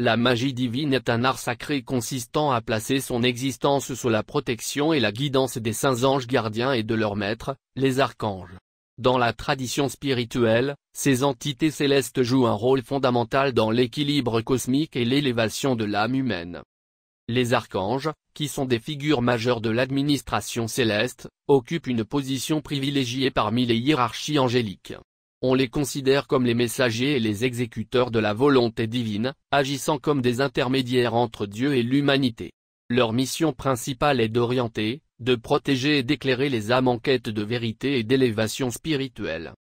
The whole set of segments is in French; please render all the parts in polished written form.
La magie divine est un art sacré consistant à placer son existence sous la protection et la guidance des saints anges gardiens et de leurs maîtres, les archanges. Dans la tradition spirituelle, ces entités célestes jouent un rôle fondamental dans l'équilibre cosmique et l'élévation de l'âme humaine. Les archanges, qui sont des figures majeures de l'administration céleste, occupent une position privilégiée parmi les hiérarchies angéliques. On les considère comme les messagers et les exécuteurs de la volonté divine, agissant comme des intermédiaires entre Dieu et l'humanité. Leur mission principale est d'orienter, de protéger et d'éclairer les âmes en quête de vérité et d'élévation spirituelle.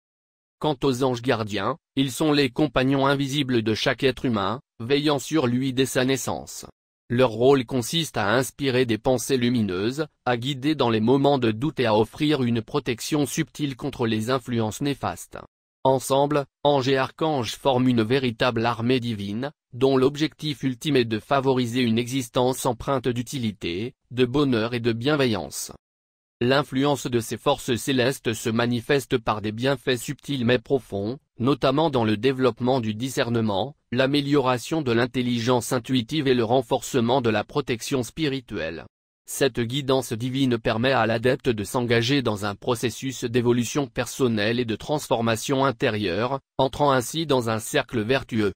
Quant aux anges gardiens, ils sont les compagnons invisibles de chaque être humain, veillant sur lui dès sa naissance. Leur rôle consiste à inspirer des pensées lumineuses, à guider dans les moments de doute et à offrir une protection subtile contre les influences néfastes. Ensemble, anges et archanges forment une véritable armée divine, dont l'objectif ultime est de favoriser une existence empreinte d'utilité, de bonheur et de bienveillance. L'influence de ces forces célestes se manifeste par des bienfaits subtils mais profonds, notamment dans le développement du discernement, l'amélioration de l'intelligence intuitive et le renforcement de la protection spirituelle. Cette guidance divine permet à l'adepte de s'engager dans un processus d'évolution personnelle et de transformation intérieure, entrant ainsi dans un cercle vertueux.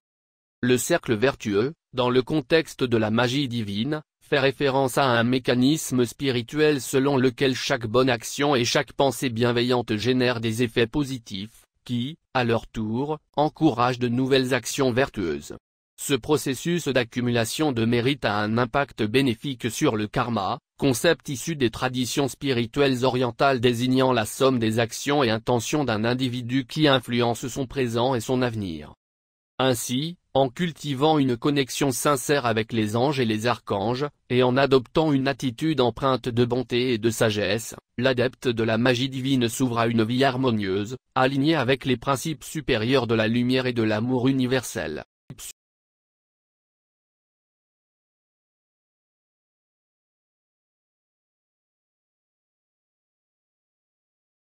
Le cercle vertueux, dans le contexte de la magie divine, fait référence à un mécanisme spirituel selon lequel chaque bonne action et chaque pensée bienveillante génèrent des effets positifs, qui, à leur tour, encouragent de nouvelles actions vertueuses. Ce processus d'accumulation de mérite a un impact bénéfique sur le karma, concept issu des traditions spirituelles orientales désignant la somme des actions et intentions d'un individu qui influence son présent et son avenir. Ainsi, en cultivant une connexion sincère avec les anges et les archanges, et en adoptant une attitude empreinte de bonté et de sagesse, l'adepte de la magie divine s'ouvre à une vie harmonieuse, alignée avec les principes supérieurs de la lumière et de l'amour universel.